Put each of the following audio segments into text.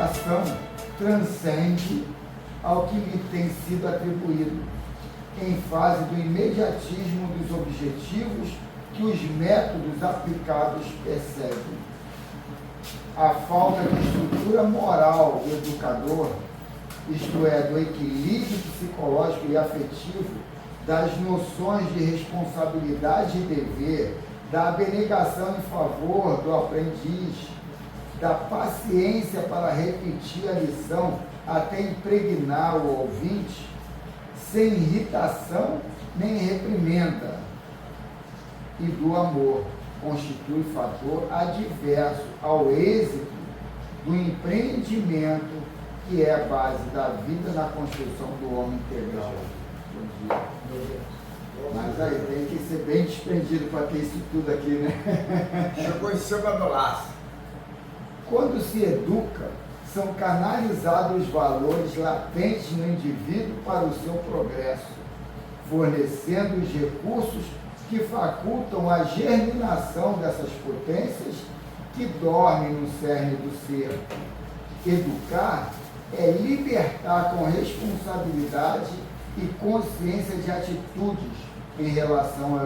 educação transcende ao que lhe tem sido atribuído, em fase do imediatismo dos objetivos que os métodos aplicados perseguem. A falta de estrutura moral do educador, isto é, do equilíbrio psicológico e afetivo, das noções de responsabilidade e dever, da abnegação em favor do aprendiz, da paciência para repetir a lição até impregnar o ouvinte, sem irritação nem reprimenda, e do amor, constitui fator adverso ao êxito do empreendimento que é a base da vida na construção do homem integral. Bom dia. Mas aí tem que ser bem desprendido para ter isso tudo aqui, né? Chegou em cima do laço. Quando se educa, são canalizados os valores latentes no indivíduo para o seu progresso, fornecendo os recursos que facultam a germinação dessas potências que dormem no cerne do ser. Educar é libertar com responsabilidade e consciência de atitudes em relação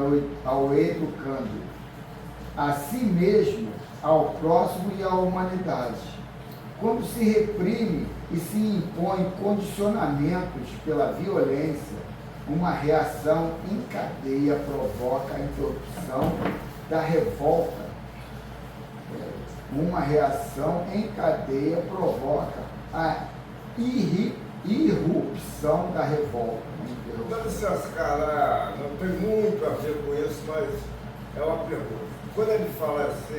ao educando, a si mesmo, ao próximo e à humanidade. Quando se reprime e se impõe condicionamentos pela violência, uma reação em cadeia provoca a interrupção da revolta. Uma reação em cadeia provoca a irrupção da revolta. Dá licença, cara, não tem muito a ver com isso, mas é uma pergunta. Quando ele fala assim,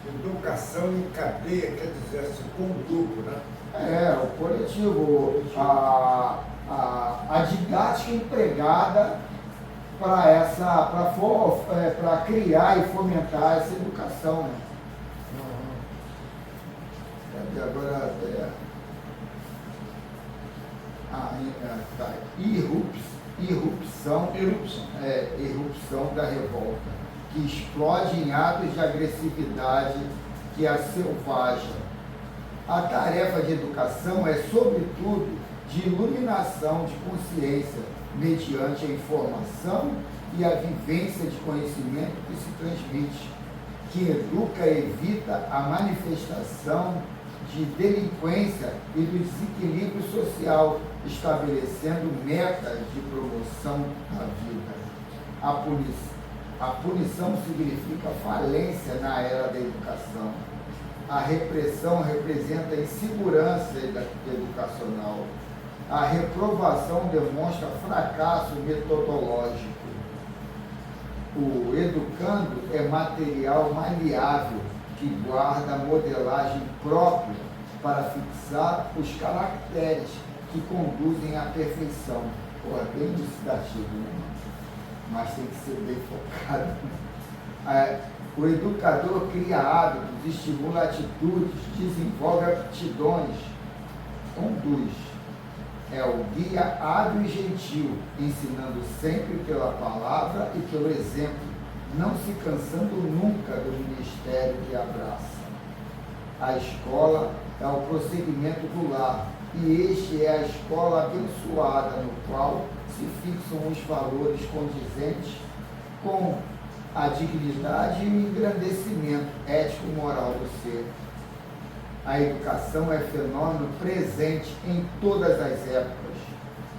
educação em cadeia, quer dizer assim, com o grupo, né? O coletivo, a didática empregada para criar e fomentar essa educação, né? Agora irrupção da revolta, que explode em atos de agressividade que a selvagem. A tarefa de educação é, sobretudo, de iluminação de consciência, mediante a informação e a vivência de conhecimento que se transmite. Quem educa evita a manifestação de delinquência e do desequilíbrio social, estabelecendo metas de promoção da vida. A punição significa falência na era da educação. A repressão representa a insegurança educacional. A reprovação demonstra fracasso metodológico. O educando é material maleável que guarda a modelagem própria para fixar os caracteres que conduzem à perfeição. Pô, é bem elucidativo, né? Mas tem que ser bem focado. O educador cria hábitos, estimula atitudes, desenvolve aptidões, conduz. É o guia hábil e gentil, ensinando sempre pela palavra e pelo exemplo, não se cansando nunca do ministério que abraça. A escola é o prosseguimento do lar, e este é a escola abençoada, no qual se fixam os valores condizentes com a dignidade e o engrandecimento ético-moral do ser. A educação é fenômeno presente em todas as épocas.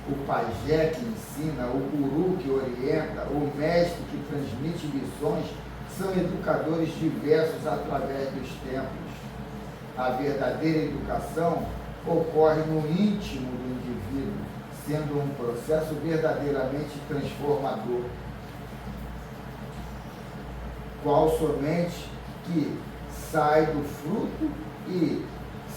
O pajé que ensina, o guru que orienta, o mestre que transmite lições são educadores diversos através dos tempos. A verdadeira educação ocorre no íntimo do indivíduo, sendo um processo verdadeiramente transformador, qual somente que sai do fruto e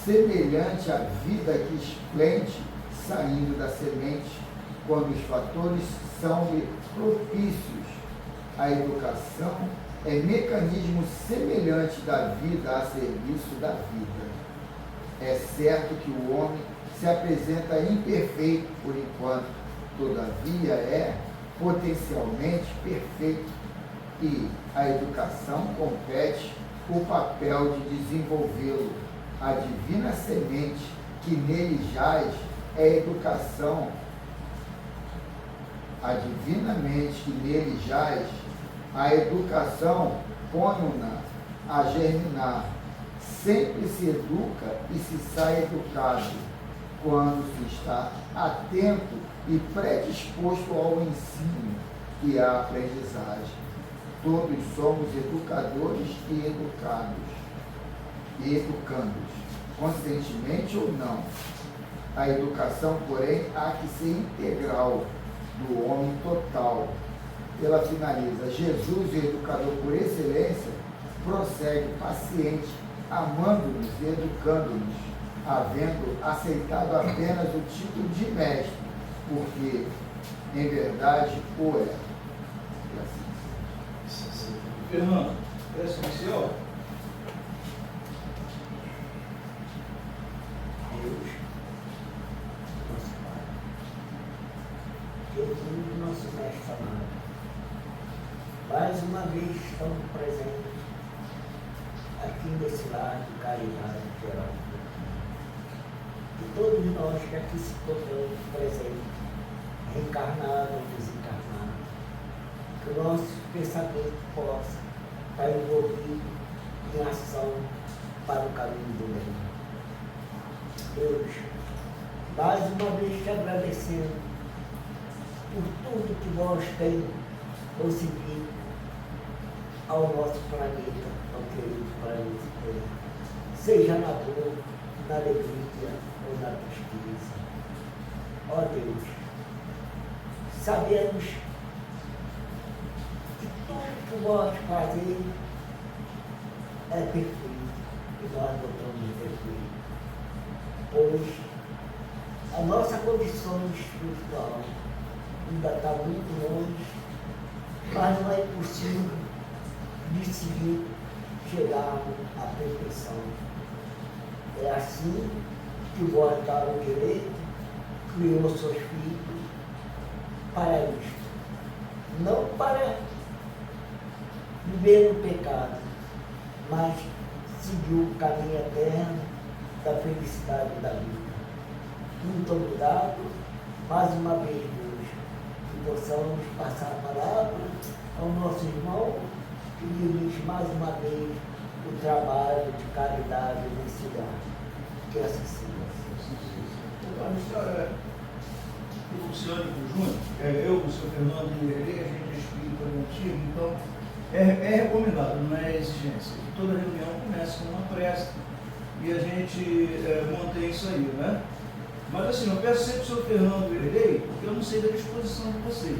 semelhante à vida que esplende saindo da semente, quando os fatores são propícios. A educação é mecanismo semelhante da vida a serviço da vida. É certo que o homem se apresenta imperfeito por enquanto, todavia é potencialmente perfeito, e a educação compete o papel de desenvolvê-lo, a divina semente que nele jaz é a educação. A divinamente que nele jaz, a educação põe-na a germinar. Sempre se educa e se sai educado, quando se está atento e predisposto ao ensino e à aprendizagem. Todos somos educadores e educandos, conscientemente ou não. A educação, porém, há que ser integral, do homem total. Ela finaliza: Jesus, o educador por excelência, prossegue paciente, amando-nos e educando-nos, havendo aceitado apenas o título de mestre, porque, em verdade, o é. E assim. Fernando, presta atenção. Deus, nosso Pai, Jesus, nosso Mestre amado, mais uma vez estamos presentes aqui nesse lar de caridade geral. E todos nós que aqui se encontramos presentes, reencarnados ou desencarnados, que o nosso pensamento possa estar envolvido em ação para o caminho do bem. Deus, mais uma vez te agradecendo por tudo que vós tem conseguido ao nosso planeta, ao querido planeta Terra, seja na dor, na alegria ou na tristeza. Ó Deus, sabemos que tudo que vós fazeis é perfeito e nós não estamos perfeitos, pois a nossa condição espiritual ainda está muito longe, mas não é possível de seguir chegarmos à perfeição. É assim que vós deram o direito, criou seus filhos para isto. Não para viver no pecado, mas seguir o caminho eterno da felicidade da vida. Muito obrigado, mais uma vez, Deus, que possamos passar a palavra ao nosso irmão que dirige mais uma vez o trabalho de caridade nesse lugar. Que assim seja. Então, a história funciona em conjunto. Eu, o seu Fernando e ele, a gente é espírita antigo, então é recomendado, não é exigência. Toda reunião começa com uma prece e a gente mantém isso aí, né? Mas assim, eu peço sempre ao seu Fernando e ele, porque eu não sei da disposição de vocês.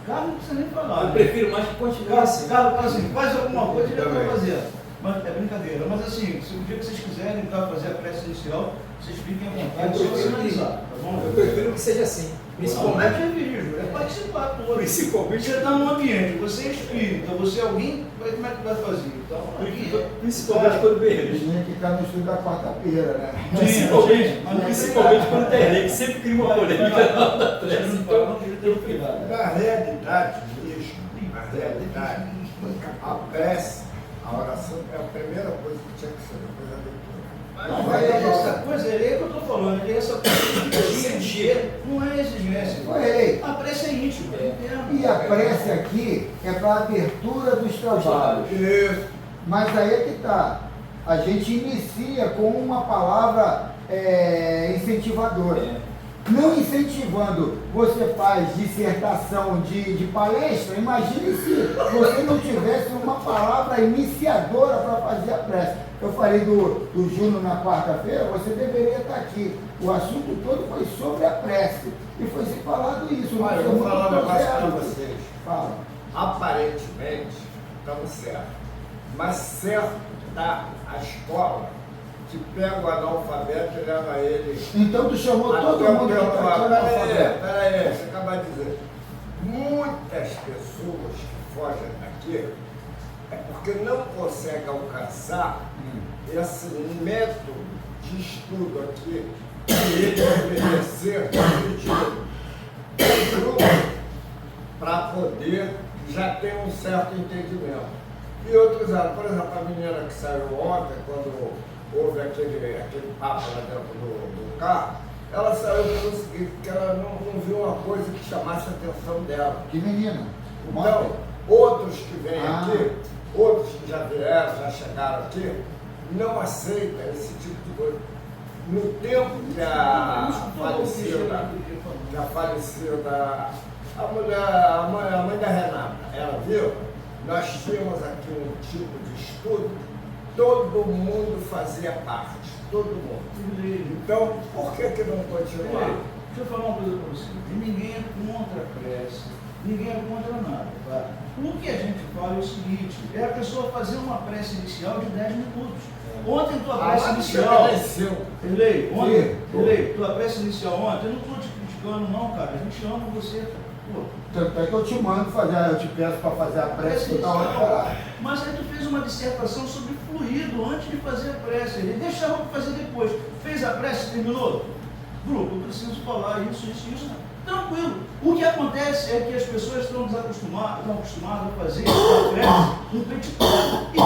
Carlos não precisa nem falar. Eu prefiro mais que continue assim. Carlos, assim, faz alguma coisa ele vai fazer. Mas é brincadeira. Mas assim, se o dia que vocês quiserem fazer a prece inicial, vocês fiquem à vontade, só sinalizar, tá bom? Eu prefiro que seja assim. Principalmente é vídeo, é participar todo. Principalmente você está num ambiente, você é espírita, você é alguém, como é que vai fazer? Então, aqui, principalmente quando berreiro. Tinha que estar no estudo da quarta-feira, né? Principalmente quando tem lei, que sempre cria uma polêmica. Na realidade mesmo, na realidade, a prece, a oração é a primeira coisa que tinha que ser, depois a leitura. Essa coisa aí que eu estou falando, é essa coisa de não é exigência. A prece é íntima. E a prece aqui é para a abertura dos trabalhos. Isso. Mas aí é que está. A gente inicia com uma palavra incentivadora. Não incentivando, você faz dissertação de palestra, imagine se você não tivesse uma palavra iniciadora para fazer a prece. Eu falei do Júnior na quarta-feira, você deveria estar aqui. O assunto todo foi sobre a prece. E foi se falado isso. Olha, eu vou falar um negócio para vocês. Fala. Aparentemente, estamos certos. Mas certo está a escola que pega o analfabeto e leva ele. Então tu chamou todo mundo que está analfabeto. Peraí, você acabou de dizer. Muitas pessoas que fogem daqui é porque não conseguem alcançar esse método de estudo aqui que ele oferecer de grupo para poder já ter um certo entendimento. E outros, por exemplo, a menina que saiu ontem, quando houve aquele papo lá dentro do carro, ela saiu pelo seguinte, que ela não viu uma coisa que chamasse a atenção dela. Que menina? Então, outros que vêm Ah. aqui, outros que já vieram, já chegaram aqui, não aceitam esse tipo de coisa. No tempo que a falecida, a mãe da Renata, ela viu, nós tínhamos aqui um tipo de estudo, todo mundo fazia parte, todo mundo. Então, por que não continuar? Deixa eu falar uma coisa para você. Ninguém é contra a prece, ninguém é contra nada. Tá? O que a gente fala é o seguinte, é a pessoa fazer uma prece inicial de 10 minutos. Ontem tua prece inicial. Erlei, ontem, tua prece inicial ontem, eu não estou te criticando não, cara. A gente ama você, cara. Pô. Tanto é que eu te mando fazer, eu te peço para fazer a prece que tá hora. Mas aí tu fez uma dissertação sobre fluido antes de fazer a prece. Ele deixava para fazer depois. Fez a prece, terminou? Grupo, eu preciso falar isso. Tranquilo. O que acontece é que as pessoas estão acostumadas a fazer a prece no petitão. E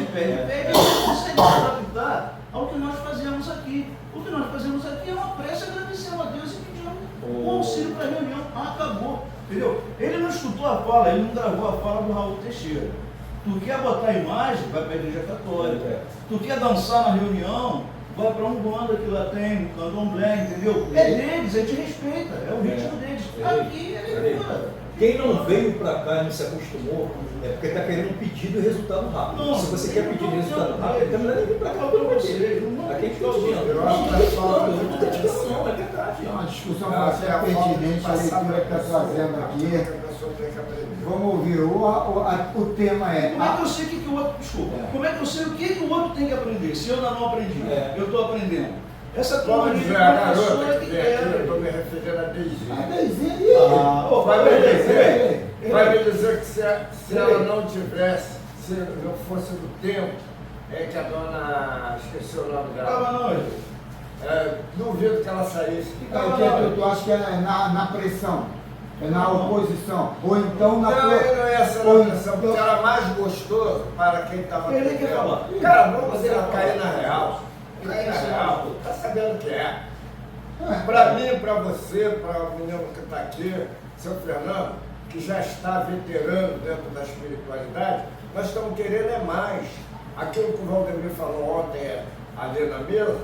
pede. Isso aí vai adaptar ao que nós fazemos aqui. O que nós fazemos aqui é uma prece agradecendo a Deus e pedindo um auxílio para a reunião. Acabou. Entendeu? Ele não escutou a fala, ele não gravou a fala do Raul Teixeira. Tu quer botar imagem, vai para a igreja católica. Tu quer dançar na reunião, vai para um banda que lá tem, um candomblé, entendeu? É deles, a gente respeita, é o ritmo deles. Aqui é leitura. Quem não veio para cá e não se acostumou, é porque está querendo um pedido e resultado rápido. Não, se você quer pedir resultado rápido, então melhor nem vir para cá para você. Aqui a gente está ouvindo. Não está criticando, não, é verdade. É uma discussão bastante pertinente, a leitura que está trazendo aqui. Vamos ouvir, o tema é... Como é que eu sei o que o outro... Desculpa. Como é que eu sei o que o outro tem que aprender, se eu ainda não aprendi? Eu estou aprendendo. Essa turma Vamos de dizer, a garota professora que que vem aqui, eu quer... estou me referindo a Deizinha. A Deizinha, Vai me dizer que se ela não tivesse, se não fosse do tempo, é que a dona, esqueci o nome dela, Estava não, duvido que ela saísse. tu acha que é na pressão, é na oposição, ou então na... Não, ele não ia ser ou na pressão, porque era mais gostoso para quem estava Ele quer falar. Cara, vamos cair na real. Cair na real, tá sabendo o que é. Para mim, para você, para o menino que está aqui, seu Fernando, que já está veterano dentro da espiritualidade, nós estamos querendo é mais. Aquilo que o Valdemir falou ontem ali na mesa,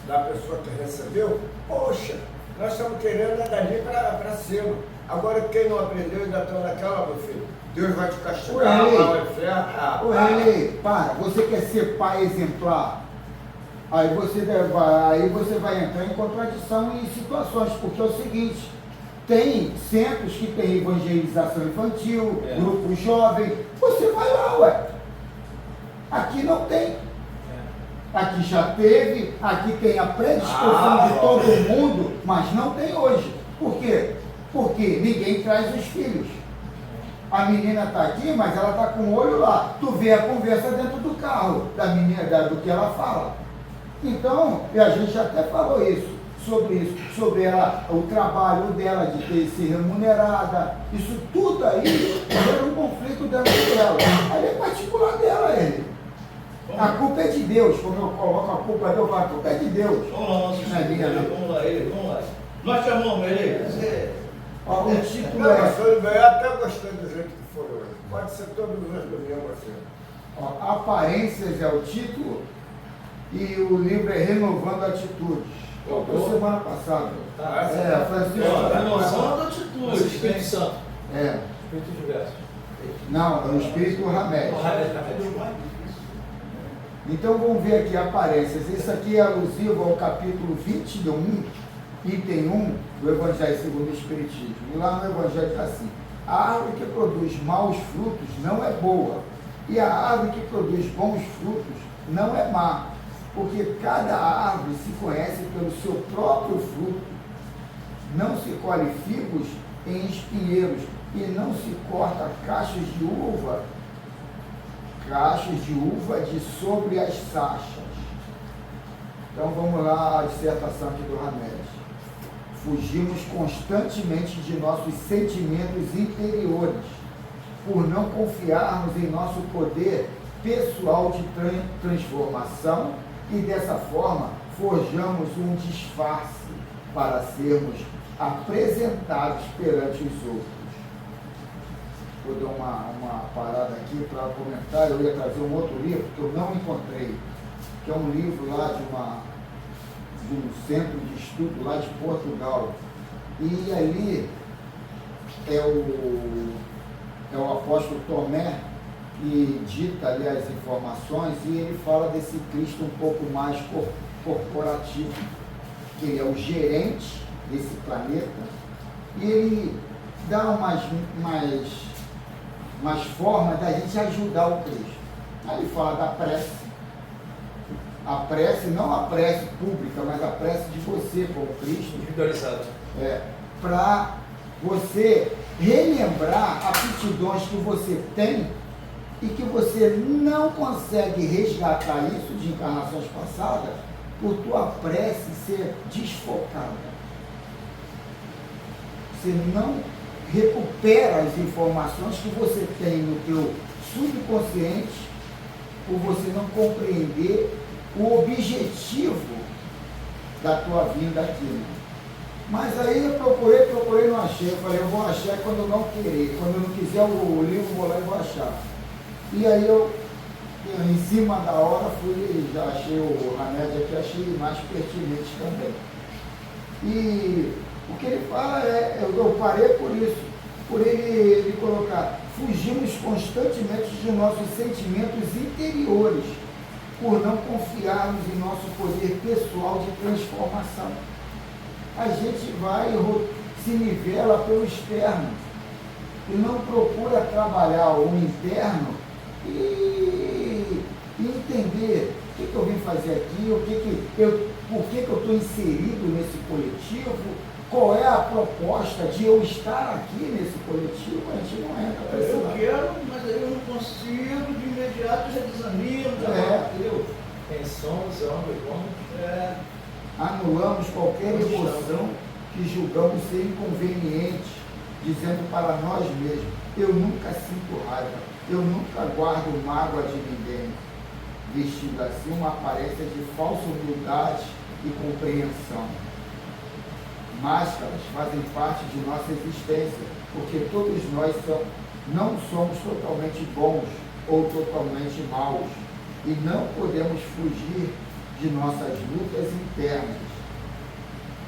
da pessoa que recebeu, poxa, nós estamos querendo é dali para cima. Agora, quem não aprendeu ainda está naquela, meu filho, Deus vai te castigar, lá no inferno. Para, você quer ser pai exemplar? Aí você vai entrar em contradição em situações, porque é o seguinte, tem centros que tem evangelização infantil, grupo jovem, você vai lá, ué. Aqui não tem. Aqui já teve, aqui tem a predisposição de todo mundo, mas não tem hoje. Por quê? Porque ninguém traz os filhos. A menina está aqui, mas ela está com o olho lá. Tu vê a conversa dentro do carro da menina, do que ela fala. Então, e a gente até falou sobre ela, o trabalho dela de ter se remunerada, isso tudo aí era um conflito dentro dela. Aí é particular dela, ele. A culpa é de Deus, como eu coloco a culpa de Deus, a culpa é de Deus. Vamos lá, nosso vamos lá. Nós chamamos ele. O título Eu até gostei do jeito que foi hoje. Pode ser todos os domingos assim. Aparências é o título e o livro é Renovando Atitudes. Semana passada. Francisco. Renovando Atitudes. Espírito Santo. Espírito diverso. Não, é o Espírito Ramés. Então vamos ver aqui aparências. Isso aqui é alusivo ao capítulo 21, item 1 do Evangelho segundo o Espiritismo. E lá no Evangelho está assim: a árvore que produz maus frutos não é boa, e a árvore que produz bons frutos não é má, porque cada árvore se conhece pelo seu próprio fruto. Não se colhe figos em espinheiros, e não se corta cachos de uva de sobre as sachas. Então vamos lá, a dissertação aqui do Ramés. Fugimos constantemente de nossos sentimentos interiores, por não confiarmos em nosso poder pessoal de transformação e dessa forma forjamos um disfarce para sermos apresentados perante os outros. Vou dar uma parada aqui para comentar. Eu ia trazer um outro livro que eu não encontrei, que é um livro lá de um centro de estudo lá de Portugal. E ali é o apóstolo Tomé que dita ali as informações, e ele fala desse Cristo um pouco mais corporativo, que ele é o gerente desse planeta, e ele dá umas formas da gente ajudar o Cristo. Aí ele fala da prece. A prece, não a prece pública, mas a prece de você como Cristo. Individualizado. Para você relembrar aptidões que você tem e que você não consegue resgatar isso de encarnações passadas por tua prece ser desfocada. Você não recupera as informações que você tem no teu subconsciente por você não compreender o objetivo da tua vinda aqui. Né? Mas aí eu procurei, não achei. Eu falei, eu vou achar quando eu não querer. Quando eu não quiser o livro, vou lá e vou achar. E aí eu em cima da hora, já achei o remédio aqui, achei mais pertinente também. E o que ele fala eu parei por isso, por ele colocar, fugimos constantemente de nossos sentimentos interiores, por não confiarmos em nosso poder pessoal de transformação. A gente vai se nivela pelo externo e não procura trabalhar o interno e entender o que eu vim fazer aqui, por que eu estou inserido nesse coletivo, qual é a proposta de eu estar aqui nesse coletivo. A gente não entra para esse lado. Eu quero, mas aí eu não consigo, de imediato já desanimo, Quem somos, aonde vamos. Anulamos qualquer emoção que julgamos ser inconveniente, dizendo para nós mesmos, eu nunca sinto raiva, eu nunca guardo mágoa de ninguém, vestindo assim uma aparência de falsa humildade e compreensão. Máscaras fazem parte de nossa existência, porque todos nós não somos totalmente bons ou totalmente maus, e não podemos fugir de nossas lutas internas.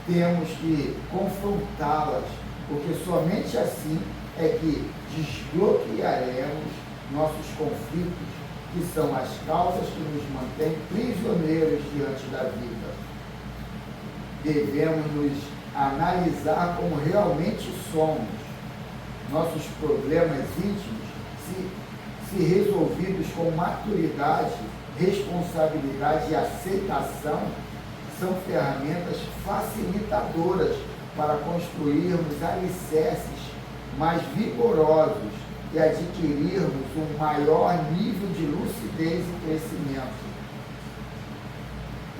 Temos que confrontá-las, porque somente assim é que desbloquearemos nossos conflitos, que são as causas que nos mantêm prisioneiros diante da vida. Devemos nos analisar como realmente somos. Nossos problemas íntimos, se resolvidos com maturidade, responsabilidade e aceitação, são ferramentas facilitadoras para construirmos alicerces mais vigorosos e adquirirmos um maior nível de lucidez e crescimento.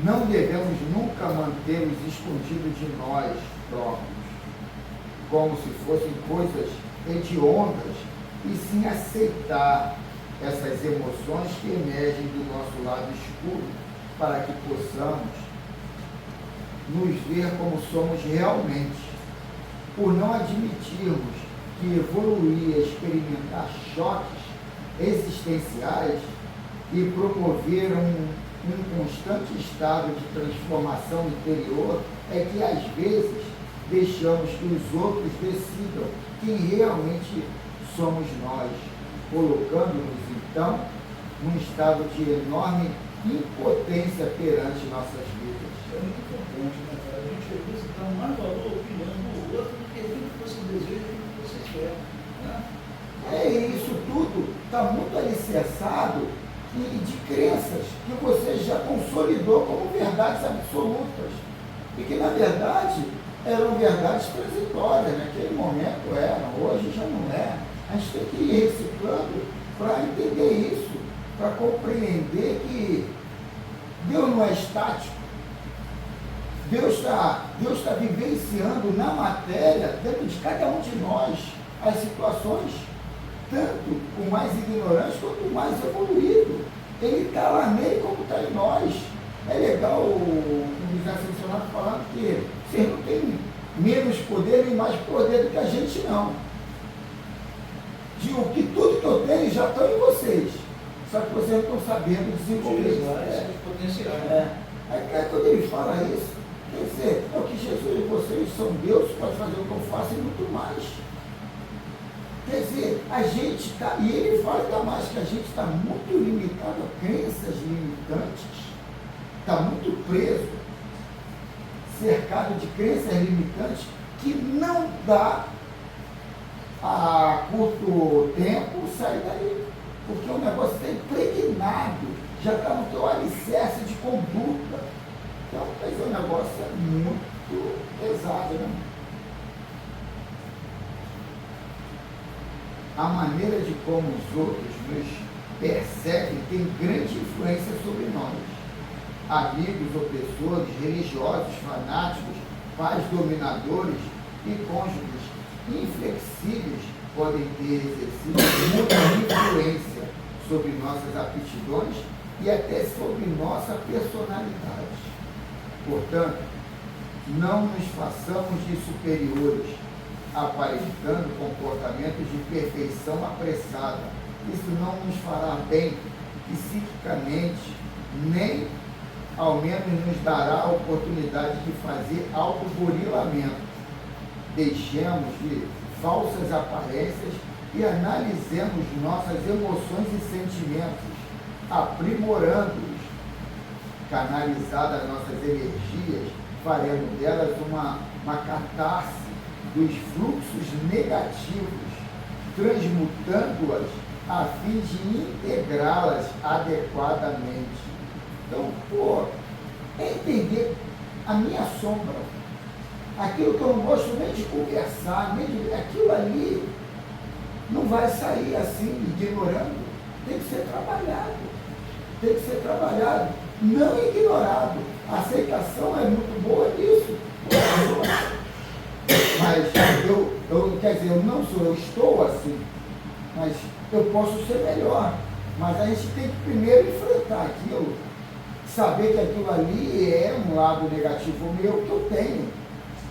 Não devemos nunca mantê-los escondidos de nós próprios, como se fossem coisas hediondas, e sim aceitar essas emoções que emergem do nosso lado escuro, para que possamos nos ver como somos realmente, por não admitirmos que evoluir é experimentar choques existenciais e promover um constante estado de transformação interior, é que às vezes deixamos que os outros decidam quem realmente somos nós, colocando-nos então num estado de enorme impotência perante nossas vidas. É muito importante, né, cara? A gente às vezes dá mais valor à opinião do outro do que aquilo que você deseja e aquilo que você quer. Né? Isso tudo está muito alicerçado de crenças que você já consolidou como verdades absolutas. E que, na verdade, eram verdades transitórias. Naquele momento eram, hoje já não é. A gente tem que ir reciclando para entender isso, para compreender que Deus não é estático. Deus está vivenciando na matéria, dentro de cada um de nós, as situações, tanto o mais ignorante quanto o mais evoluído. Ele está lá nele como está em nós. É legal o José Sancionado falando que vocês não têm menos poder nem mais poder do que a gente, não. Digo que tudo que eu tenho já está em vocês. Só que vocês não estão sabendo desenvolver esses potenciais. É quando ele fala isso, quer dizer, é o que Jesus e vocês são Deus, pode fazer o que eu faço e muito mais. Quer dizer, a gente está, e ele fala ainda mais que a gente está muito limitado a crenças limitantes, está muito preso, cercado de crenças limitantes que não dá a curto tempo sair daí. Porque o negócio está impregnado, já está no teu alicerce de conduta. Então, quer dizer, o negócio é muito pesado, né? A maneira de como os outros nos percebem tem grande influência sobre nós. Amigos, opressores, religiosos, fanáticos, pais dominadores e cônjuges inflexíveis podem ter exercido muita influência sobre nossas aptidões e até sobre nossa personalidade. Portanto, não nos façamos de superiores, aparentando comportamentos de perfeição apressada. Isso não nos fará bem psiquicamente, nem ao menos nos dará a oportunidade de fazer autoburilamento. Deixemos de falsas aparências e analisemos nossas emoções e sentimentos, aprimorando-os. Canalizadas nossas energias, faremos delas uma catarse dos fluxos negativos, transmutando-as a fim de integrá-las adequadamente. Então, é entender a minha sombra, aquilo que eu não gosto nem de conversar, nem de, aquilo ali não vai sair assim, ignorando, tem que ser trabalhado, não ignorado. A aceitação é muito boa nisso. Mas quer dizer, eu não sou, eu estou assim, mas eu posso ser melhor. Mas a gente tem que primeiro enfrentar aquilo, saber que aquilo ali é um lado negativo meu que eu tenho,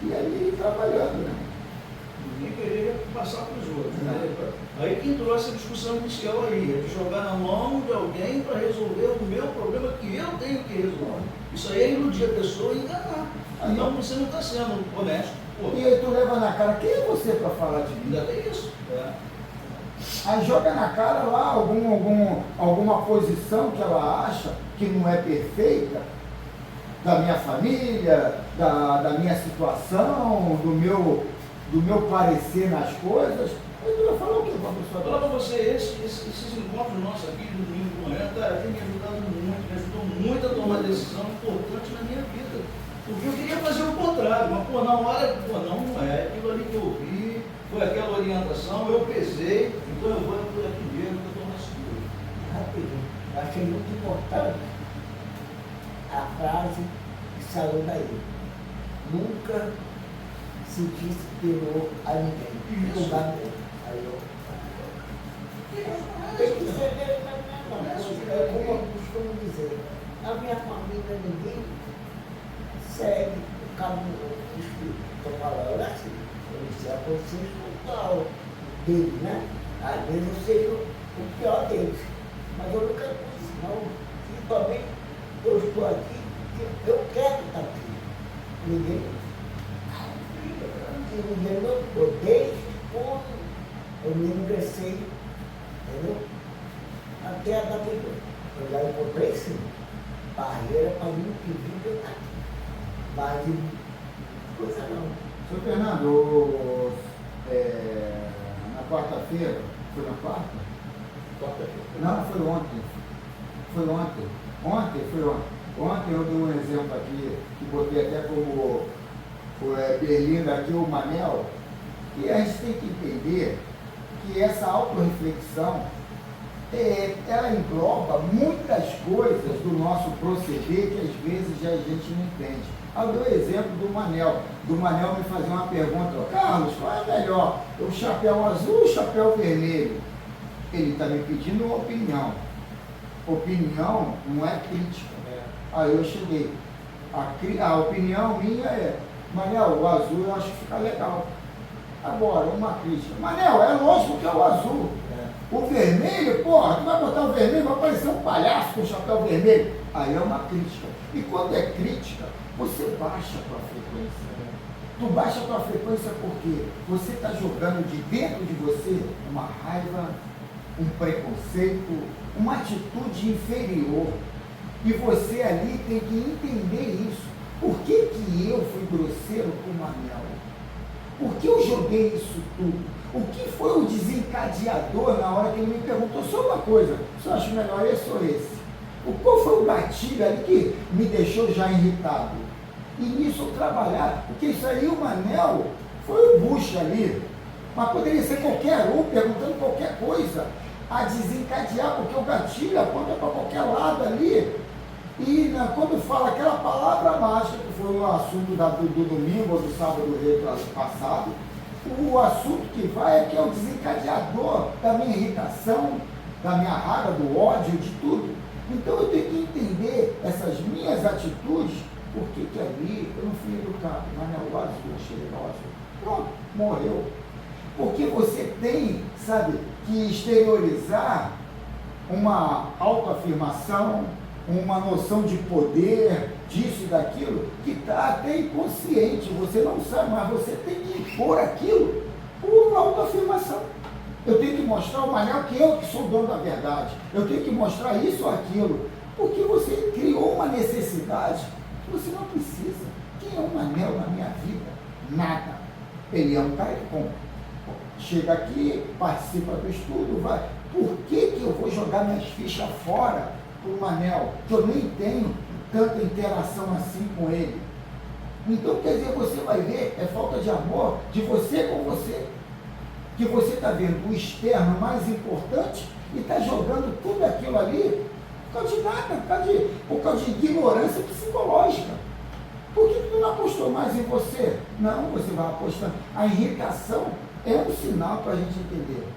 e ali trabalhando, né? Ninguém querer passar para os outros. Né? Aí que entrou essa discussão inicial aí, é de jogar na mão de alguém para resolver o meu problema que eu tenho que resolver. Isso aí é iludir a pessoa e enganar. Então você não está sendo honesto. Pô. E aí tu leva na cara, quem é você para falar de mim? Ainda tem isso. Aí joga na cara lá alguma posição que ela acha que não é perfeita, da minha família, da minha situação, do meu parecer nas coisas. Aí tu vai falar o que para a pessoa? Falar para você, esses encontros nossos aqui do domingo de manhã, cara, tem me ajudado muito, me ajudou muito a tomar decisão importante na minha vida. Porque eu queria fazer o contrário, mas na hora, não é, aquilo ali que eu vi, foi aquela orientação, eu pesei, então eu vou por aqui mesmo, que eu estou mais seguro. Rapidinho, eu achei muito importante a frase que saiu daí. Nunca se disse superior a ninguém. Isso. Aí eu. Tem que ser mesmo, é como eu costumo dizer. A minha família, ninguém segue o caminho do Espírito. Estou falando assim. Eu disse a vocês total dele, né? Às vezes eu sei o pior deles. Mas eu nunca disse, não. E também eu estou aqui, eu quero estar aqui. Ninguém não odeia quando eu me ingressei, entendeu? Até a da vida. Eu já encontrei sim barreira para mim impedir de eu estar aqui. Mas de coisa não. Seu Fernando, na quarta-feira, foi na quarta? Não, foi ontem. Ontem eu dei um exemplo aqui, que botei até como Berlinda aqui, o Manel, e a gente tem que entender que essa autorreflexão, ela engloba muitas coisas do nosso proceder que às vezes a gente não entende. Eu dei o exemplo do Manel me fazer uma pergunta: Carlos, qual é melhor, o chapéu azul ou o chapéu vermelho? Ele está me pedindo uma opinião. Opinião não é crítica. Aí eu cheguei. A opinião minha é, Manel, o azul eu acho que fica legal. Agora, uma crítica. Manel, é lógico que é o azul. O vermelho, porra, tu vai botar o vermelho, vai parecer um palhaço com chapéu vermelho. Aí é uma crítica. E quando é crítica, você baixa a tua frequência. Tu baixa a tua frequência porque você está jogando de dentro de você uma raiva, um preconceito, uma atitude inferior. E você ali tem que entender isso. Por que eu fui grosseiro com o Manel? Por que eu joguei isso tudo? O que foi o desencadeador na hora que ele me perguntou só uma coisa? Você acha melhor esse ou esse? Qual foi o gatilho ali que me deixou já irritado? E nisso eu trabalhar, porque isso aí o Manel foi o bucho ali, mas poderia ser qualquer um perguntando qualquer coisa, a desencadear, porque o gatilho aponta para qualquer lado ali. E quando fala aquela palavra mágica, que foi o assunto do domingo ou do sábado passado, o assunto que vai é que é o desencadeador da minha irritação, da minha raiva, do ódio, de tudo. Então eu tenho que entender essas minhas atitudes, porque que ali eu não fui educado, mas não é o azul, cheiroso. Pronto, morreu. Porque você tem, sabe, que exteriorizar uma autoafirmação, uma noção de poder, disso e daquilo, que está até inconsciente, você não sabe, mas você tem que impor aquilo por autoafirmação. Eu tenho que mostrar ao Manel que eu que sou dono da verdade, eu tenho que mostrar isso ou aquilo, porque você criou uma necessidade que você não precisa. Quem é o Manel na minha vida? Nada. Ele é um cara que chega aqui, participa do estudo, vai. Por que eu vou jogar minhas fichas fora para o Manel, que eu nem tenho tanta interação assim com ele? Então, quer dizer, você vai ver, é falta de amor de você com você, que você está vendo o externo mais importante e está jogando tudo aquilo ali por causa de nada, por causa de ignorância psicológica. Por que tu não apostou mais em você? Não, você vai apostando. A irritação é um sinal para a gente entender.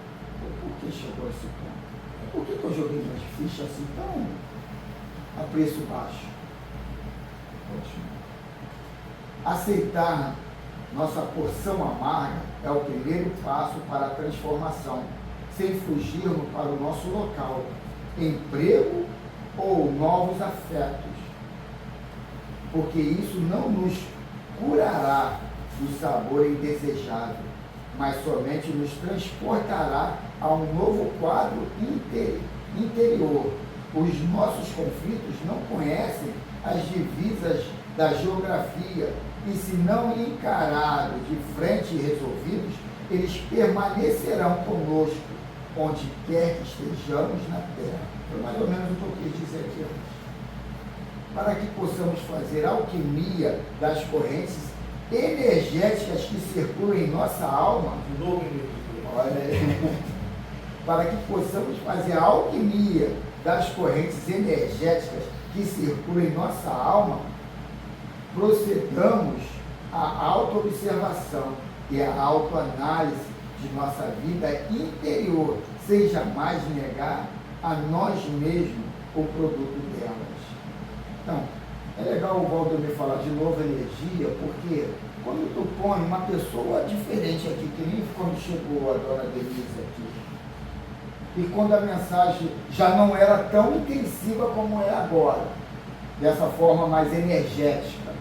Por que chegou a esse ponto? Por que eu joguei minhas fichas assim tão a preço baixo? Aceitar nossa porção amarga é o primeiro passo para a transformação, sem fugirmos para o nosso local, emprego ou novos afetos, porque isso não nos curará do sabor indesejável, mas somente nos transportará a um novo quadro interior. Os nossos conflitos não conhecem as divisas da geografia e, se não encarados de frente e resolvidos, eles permanecerão conosco, onde quer que estejamos na terra. Foi mais ou menos o que eu quis dizer aqui antes. Para que possamos fazer alquimia das correntes energéticas que circulam em nossa alma, para que possamos fazer a alquimia das correntes energéticas que circulam em nossa alma, procedamos à autoobservação e à autoanálise de nossa vida interior, sem jamais negar a nós mesmos o produto delas. Então, é legal o Valdomiro falar de novo energia, porque quando tu põe uma pessoa diferente aqui, que nem quando chegou a dona Denise aqui, e quando a mensagem já não era tão intensiva como é agora, dessa forma mais energética,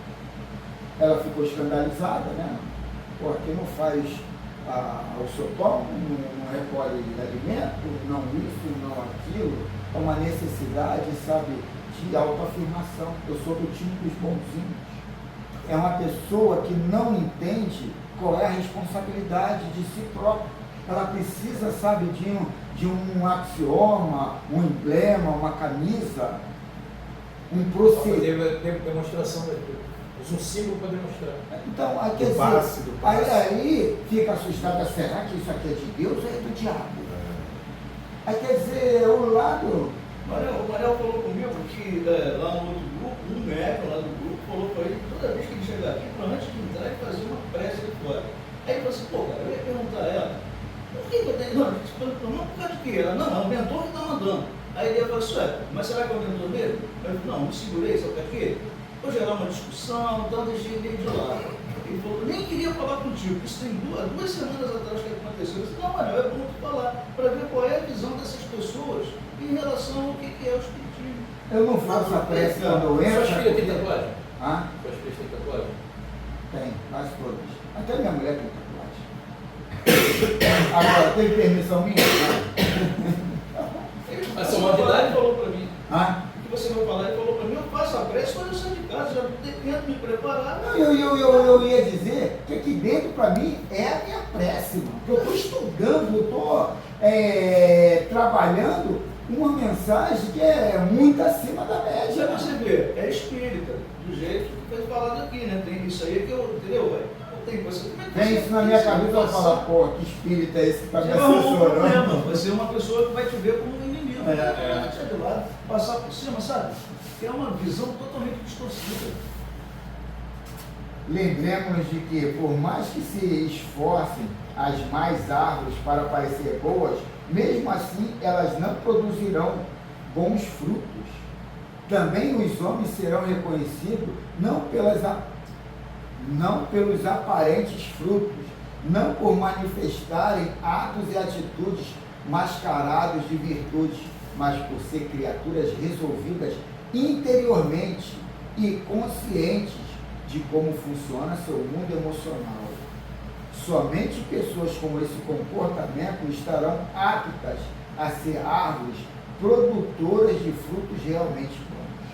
ela ficou escandalizada, né? Porque não faz o seu pão, não recolhe alimento, não isso, não aquilo, é uma necessidade, sabe, de autoafirmação. Eu sou do time dos bonzinhos. É uma pessoa que não entende qual é a responsabilidade de si própria. Ela precisa, sabe, de um axioma, um emblema, uma camisa, um procedimento. Tem demonstração daquilo. Um símbolo para demonstrar. Então, quer dizer, aí fica assustada, será que isso aqui é de Deus ou é do diabo? Aí quer dizer, o lado... O Manel falou comigo que lá no outro grupo, um médico lá do grupo falou para ele, toda vez que ele chegar aqui, antes de entrar, ele fazia uma prece ali fora. Aí ele falou assim, pô, cara, eu ia perguntar a ela, por que eu tenho... Não, por causa de quê? Ela, não, é o mentor que está mandando. Aí ele ia falar Suéter, mas você vai condenar dele? Eu falei, não, me segurei, sabe por quê? Vou gerar uma discussão, então deixei ele de lado. Ele falou, eu nem queria falar contigo, isso tem duas semanas atrás que aconteceu. Eu disse, não, mano, é bom tu falar, para ver qual é a visão dessas pessoas em relação ao que é o espiritismo. Eu não faço a prece quando eu entro. Suas filhas têm tatuagem? Ah? Suas filhas têm tatuagem? Tem, quase todas. Até minha mulher tem tatuagem. Agora, tem permissão minha? Mas são novidade? Ele falou para mim. Ah? O que você vai falar? Ele falou para mim, eu faço a prece quando eu saio de casa, já tento me preparar. Não, eu ia dizer que aqui dentro, para mim, é a minha prece, mano. Eu estou estudando, eu estou trabalhando uma mensagem que é muito acima da média. Já você vê, é espírita, do jeito que foi falado aqui, né? Tem isso aí que eu, entendeu, velho? Tem coisa que Vem isso na minha cabeça, eu vou falar, pô, que espírita é esse que está me Você vai arrumar um assessorando? problema, vai ser uma pessoa que vai te ver como um inimigo. É. Sai de lado, passar por cima, sabe? Que é uma visão totalmente distorcida. Lembremos de que, por mais que se esforcem as mais árvores para parecer boas, mesmo assim elas não produzirão bons frutos. Também os homens serão reconhecidos não pelos aparentes frutos, não por manifestarem atos e atitudes mascarados de virtudes, mas por ser criaturas resolvidas interiormente e conscientes de como funciona seu mundo emocional. Somente pessoas com esse comportamento estarão aptas a ser árvores produtoras de frutos realmente bons.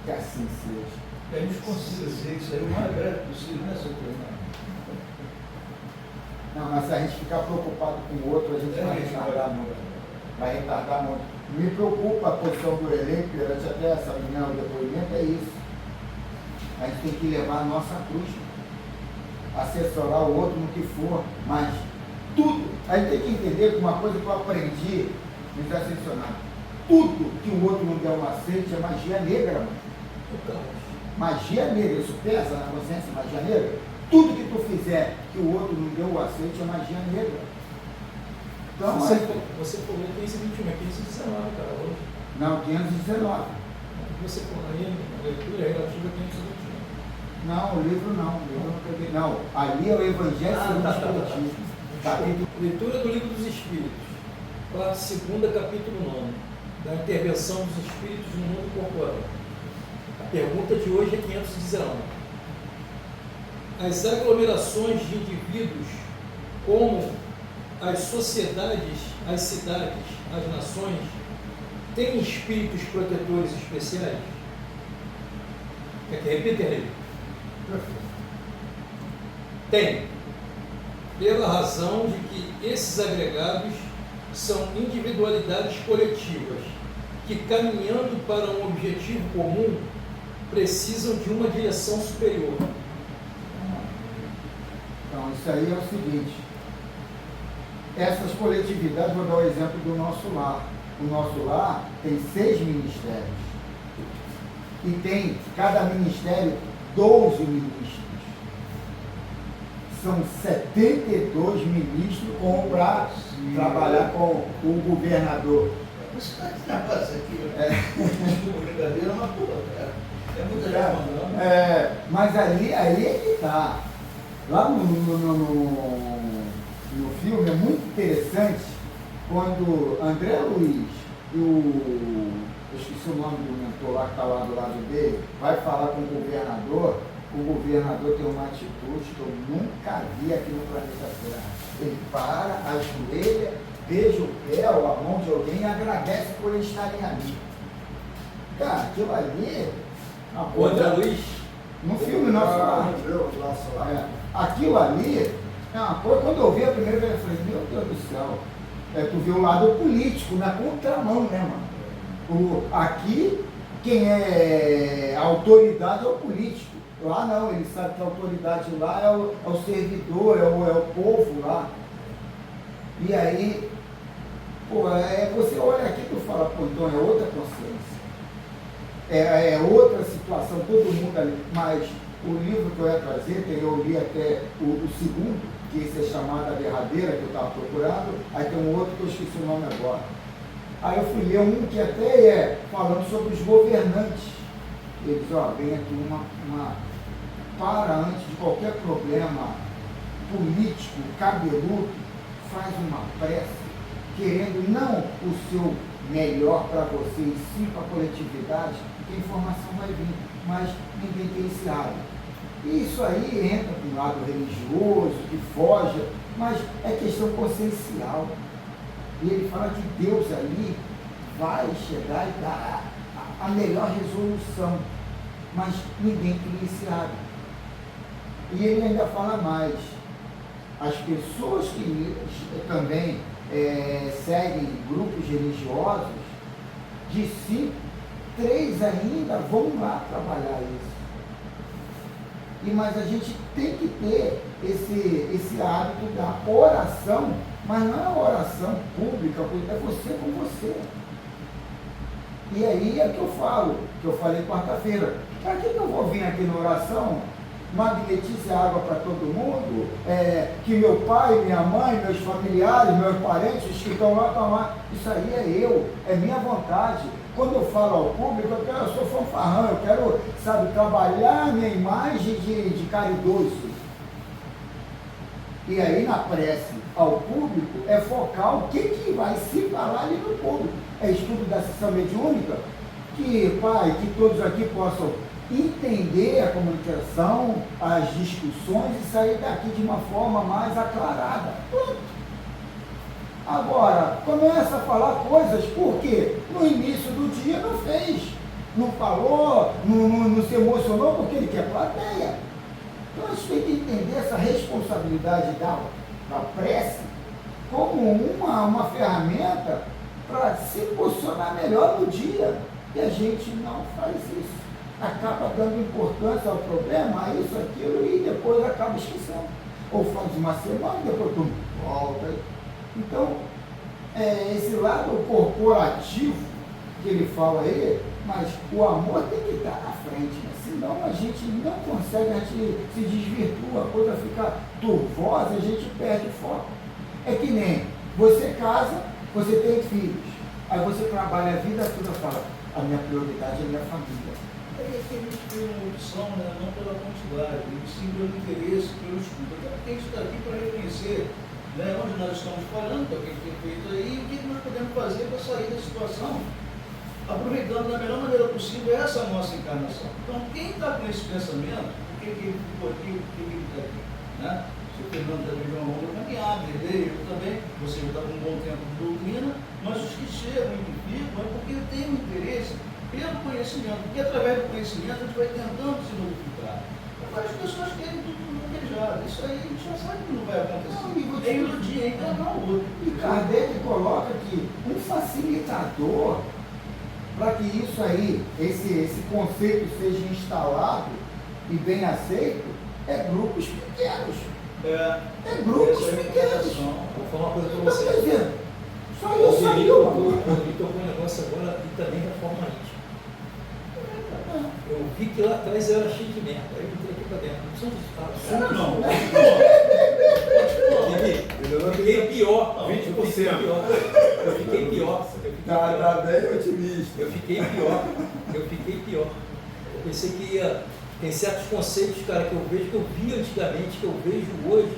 Que assim seja. Que a gente consiga ser isso aí o mais breve possível, né, seu Fernando? Não, mas se a gente ficar preocupado com o outro, a gente vai retardar muito. Vai retardar muito. Me preocupa a posição do elenco, perante até essa reunião, o depoimento, é isso. A gente tem que levar a nossa cruz, assessorar o outro no que for, mas tudo, a gente tem que entender que uma coisa que eu aprendi nos ascensionados, tudo que o outro não der um aceite é magia negra, mano. Magia negra, isso pesa na consciência, magia negra. Tudo que tu fizer que o outro não deu o aceite é magia negra. Então, você falou 521, é 519, cara, hoje. não, 519. Você falou aí, a leitura é relativa a 521. Não, o livro não, o livro não peguei. Não, ali é o Evangelho segundo o Espiritismo. Leitura do Livro dos Espíritos, parte 2, capítulo 9, da intervenção dos espíritos no mundo corporal. A pergunta de hoje é 519. As aglomerações de indivíduos, como as sociedades, as cidades, as nações, têm espíritos protetores especiais? Quer que repita, Henrique? Tem, pela razão de que esses agregados são individualidades coletivas que, caminhando para um objetivo comum, precisam de uma direção superior. Então, isso aí é o seguinte, essas coletividades, vou dar o exemplo do nosso lar. O nosso lar tem 6 ministérios e tem, cada ministério, 12 ministros. São 72 ministros para trabalhar com o governador. Esse negócio aqui, desculpa, brincadeira, mas pô, é muita gente mandando. Mas ali é que está. Lá no filme é muito interessante quando André Luiz e eu esqueci o nome do mentor lá que está lá do lado dele, vai falar com o governador tem uma atitude que eu nunca vi aqui no planeta Terra. Ele para, ajoelha, beija o pé ou a mão de alguém e agradece por eles estarem ali. Cara, aquilo ali... O André Luiz? No filme nosso lá. Aquilo ali é uma coisa, quando eu vi a primeira vez, eu falei, meu Deus do céu, tu vê o lado político, na contramão, né, mano? Aqui, quem é a autoridade é o político. Lá não, ele sabe que a autoridade lá é o servidor, é o povo lá. E aí, você olha aqui e tu fala, pô, então é outra consciência. É outra situação, todo mundo ali. Mas o livro que eu ia trazer, eu li até o segundo, que esse é chamado A Derradeira, que eu estava procurando, aí tem um outro que eu esqueci o nome agora. Aí eu fui ler um que até falando sobre os governantes. Ele diz, ó, vem aqui para antes de qualquer problema político, cabeludo, faz uma prece, querendo não o seu melhor para você e sim para a coletividade, que a informação vai vir, mas ninguém tem esse hábito. E isso aí entra para um lado religioso, que foge, mas é questão consciencial. E ele fala que Deus ali vai chegar e dar a melhor resolução, mas ninguém tem esse hábito. E ele ainda fala mais, as pessoas que também seguem grupos religiosos, de 5, 3 ainda vão lá trabalhar isso. Mas a gente tem que ter esse hábito da oração, mas não é oração pública, é você com você. E aí é que eu falo, que eu falei quarta-feira, para que eu vou vir aqui na oração, magnetize água para todo mundo, que meu pai, minha mãe, meus familiares, meus parentes, os que estão lá, isso aí é minha vontade. Quando eu falo ao público, eu sou fanfarrão, eu quero, trabalhar a minha imagem de caridoso. E aí na prece ao público é focar o que vai se falar ali no público. É estudo da sessão mediúnica, que todos aqui possam entender a comunicação, as discussões e sair daqui de uma forma mais aclarada. Pronto. Agora, começa a falar coisas porque no início do dia não fez, não falou, não se emocionou porque ele quer plateia. Então a gente tem que entender essa responsabilidade da prece como uma ferramenta para se posicionar melhor no dia. E a gente não faz isso. Acaba dando importância ao problema, a isso, aquilo, e depois acaba esquecendo. Ou faz uma semana, depois tudo volta. Então, esse lado corporativo que ele fala aí, mas o amor tem que estar na frente, né? Senão a gente não consegue, a gente se desvirtua, a coisa fica turvosa, a gente perde o foco. É que nem você casa, você tem filhos, aí você trabalha a vida toda e fala, a minha prioridade é a minha família. Aí é que a gente tem uma opção, né? Não pela quantidade, e sim pelo interesse, pelo estudo. Até porque a gente está aqui para reconhecer, né, onde nós estamos falando, o que tem feito aí, e o que nós podemos fazer para sair da situação, aproveitando da melhor maneira possível essa nossa encarnação. Então, quem está com esse pensamento, por que ele ficou aqui, por que ele está aqui? Né? Se o Fernando também vem uma longa caminhada, eu também, você já está com um bom tempo de doutrina, mas os que chegam e que ficam é porque tem um interesse pelo conhecimento, porque através do conhecimento a gente vai tentando se modificar. As pessoas querem tudo planejado, isso aí a gente já sabe que não vai acontecer. É iludir, é enganar o outro. E Kardec coloca que um facilitador para que isso aí, esse conceito seja instalado e bem aceito, é grupos pequenos. É grupos pequenos. Vou falar uma coisa para Então, você. quer dizer, só O isso aí, Ele tocou um negócio agora e também da forma íntima. Eu vi que lá atrás eu era cheio de merda, aí eu entrei aqui para dentro. Não precisa de falar. Eu fiquei pior. 20%. Eu fiquei pior. Tá bem otimista. Eu fiquei pior. Eu pensei que tem certos conceitos, cara, que eu vejo, que eu vi antigamente, que eu vejo hoje.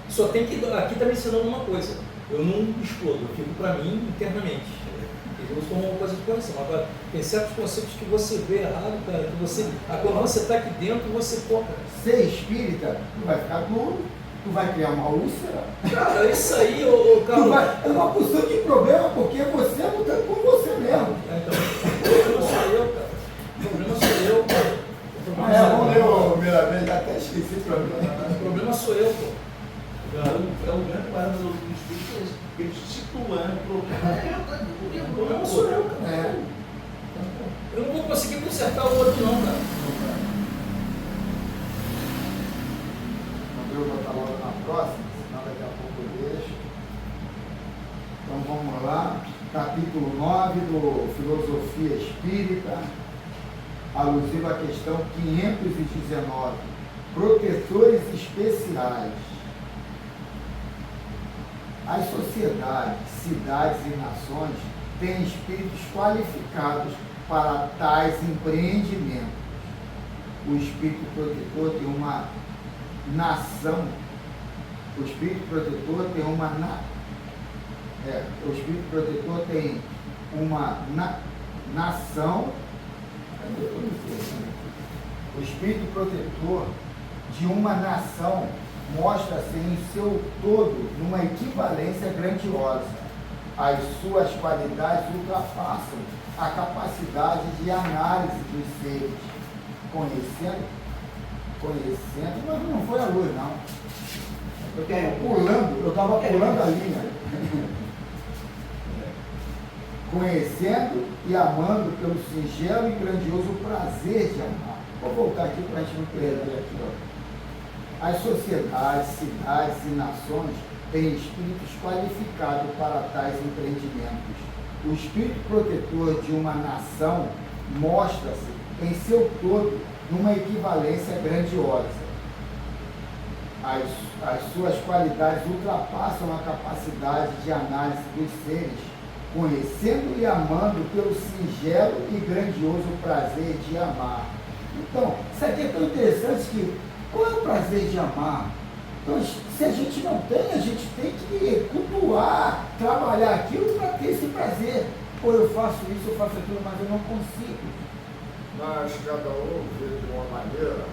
Só tem que. Aqui está me ensinando uma coisa. Eu não explodo, eu fico para mim internamente. Eu sou uma coisa de coração. Agora, tem certos conceitos que você vê errado, cara, que você. Quando você está aqui dentro, você foca. Ser espírita, tu vai ficar duro, tu vai criar uma úlcera. Cara, isso aí, ô Carlos. É uma porção de problema porque você não está com você mesmo. Então, o problema sou eu, cara. O problema sou eu, cara. Vamos ler o Mirabel, até esqueci o problema. O problema sou eu, pô. É o grande parada do espírito, é esse. Ele se situa, né? O problema sou eu, cara. Eu não vou conseguir consertar o outro, não, cara. Eu vou botar logo na próxima, senão daqui a pouco eu deixo. Então vamos lá, capítulo 9 do Filosofia Espírita, alusivo à questão 519, protetores especiais. As sociedades, cidades e nações tem espíritos qualificados para tais empreendimentos. O espírito protetor tem uma nação. O espírito protetor tem uma o espírito protetor tem uma nação. O espírito protetor de uma nação mostra-se em seu todo numa equivalência grandiosa. As suas qualidades ultrapassam a capacidade de análise dos seres. Conhecendo, mas não foi a luz, não. Eu estava pulando a linha. Conhecendo e amando pelo singelo e grandioso prazer de amar. Vou voltar aqui para a gente não perder aqui, ó. As sociedades, cidades e nações têm espíritos qualificados para tais empreendimentos. O espírito protetor de uma nação mostra-se em seu todo numa equivalência grandiosa. As suas qualidades ultrapassam a capacidade de análise dos seres, conhecendo e amando pelo singelo e grandioso prazer de amar. Então, isso aqui é tão interessante que, qual é o prazer de amar? Então, se a gente não tem, a gente tem que cultuar, trabalhar aquilo para ter esse prazer. Ou eu faço isso, eu faço aquilo, mas eu não consigo. Mas cada um vê de uma maneira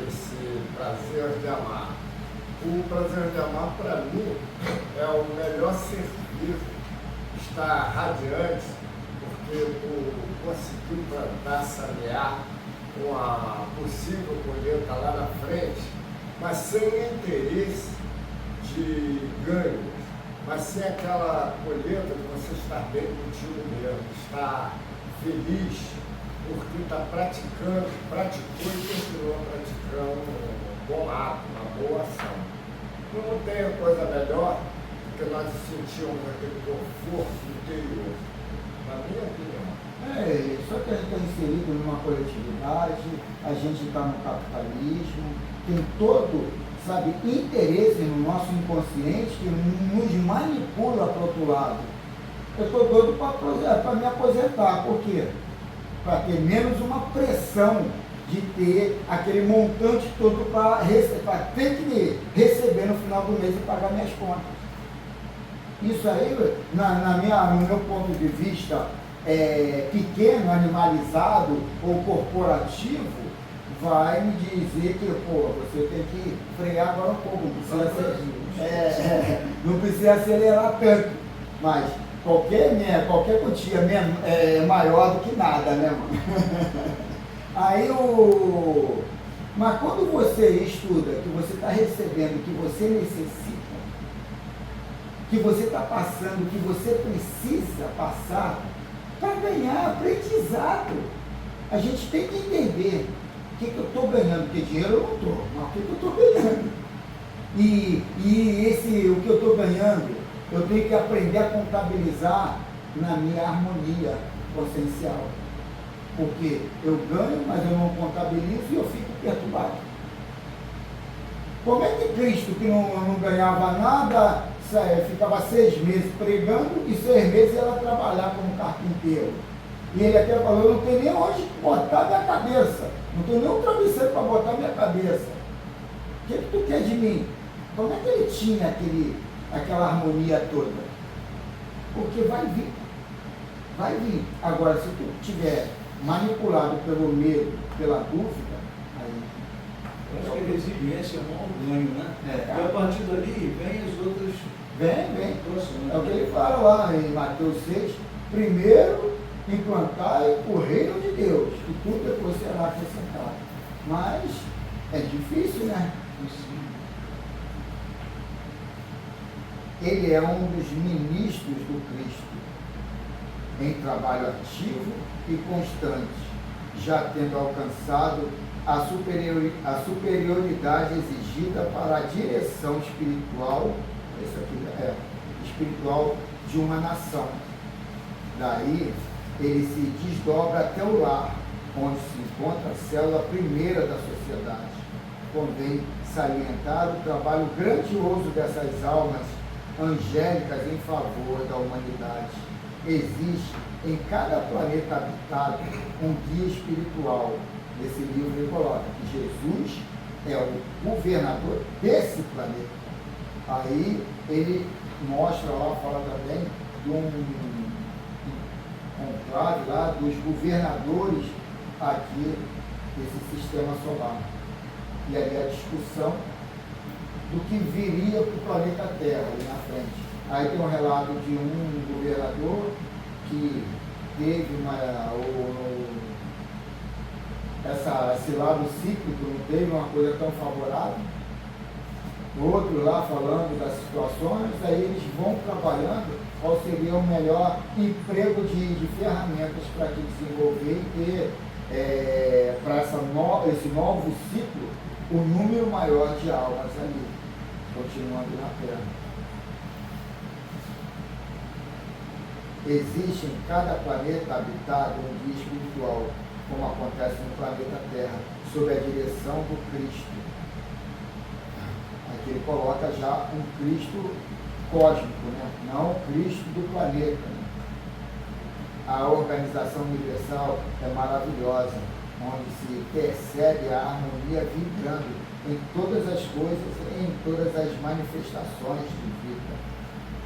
esse prazer de amar. O prazer de amar, para mim, é o melhor ser vivo, estar radiante, porque tu conseguiu plantar, semear uma possível colheita lá na frente, mas sem interesse de ganho, mas sem aquela colheita de você estar bem contigo mesmo, estar feliz, porque está praticou e continuou praticando um bom ato, uma boa ação. Não tem coisa melhor do que nós sentirmos aquele conforto interior, na minha opinião. Só que a gente está inserido numa coletividade, a gente está no capitalismo, tem todo, interesse no nosso inconsciente que nos manipula para o outro lado. Eu estou doido para me aposentar, por quê? Para ter menos uma pressão de ter aquele montante todo para ter que receber no final do mês e pagar minhas contas. Isso aí, no meu ponto de vista pequeno, animalizado ou corporativo, vai me dizer que, você tem que frear agora um pouco, não precisa acelerar tanto, mas qualquer quantia é maior do que nada, né, mano? Mas quando você estuda que você está recebendo o que você necessita, que você está passando o que você precisa passar para ganhar aprendizado, a gente tem que entender o que eu estou ganhando, porque dinheiro eu não estou, mas o que eu estou ganhando. E o que eu estou ganhando, eu tenho que aprender a contabilizar na minha harmonia consciencial. Porque eu ganho, mas eu não contabilizo e eu fico perturbado. Como é que Cristo, que não ganhava nada, ficava 6 meses pregando e 6 meses ela trabalhar como carpinteiro? E ele até falou, eu não tenho nem onde botar minha cabeça, não tenho nem um travesseiro para botar minha cabeça. O que tu quer de mim? Como é que ele tinha aquela harmonia toda? Porque vai vir. Agora, se tu tiver manipulado pelo medo, pela dúvida, aí... Eu acho que a resiliência é um bom ganho, né? E a partir dali vem as outras... Vem. Próximas. É o que ele fala lá em Mateus 6, primeiro implantai o reino de Deus, e tudo depois será acrescentado. Mas é difícil, né? Ele é um dos ministros do Cristo, em trabalho ativo e constante, já tendo alcançado a superioridade exigida para a direção espiritual, espiritual de uma nação. Daí, ele se desdobra até o lar, onde se encontra a célula primeira da sociedade. Convém salientar o trabalho grandioso dessas almas angélicas em favor da humanidade. existe em cada planeta habitado um guia espiritual. Nesse livro ele coloca que Jesus é o governador desse planeta. Aí ele mostra lá, fala também de um conclave lá dos governadores aqui desse sistema solar. E aí a discussão do que viria para o planeta Terra ali na frente. Aí tem um relato de um governador que teve esse lado cíclico, não teve uma coisa tão favorável. Outro lá falando das situações, aí eles vão trabalhando qual seria o melhor emprego de ferramentas para desenvolver e ter para esse novo ciclo o número maior de almas ali, continuando na Terra. Existe em cada planeta habitado um guia espiritual, como acontece no planeta Terra, sob a direção do Cristo. Aqui ele coloca já um Cristo cósmico, né? Não o Cristo do planeta. Né? A organização universal é maravilhosa, onde se percebe a harmonia vibrando em todas as coisas, em todas as manifestações de vida.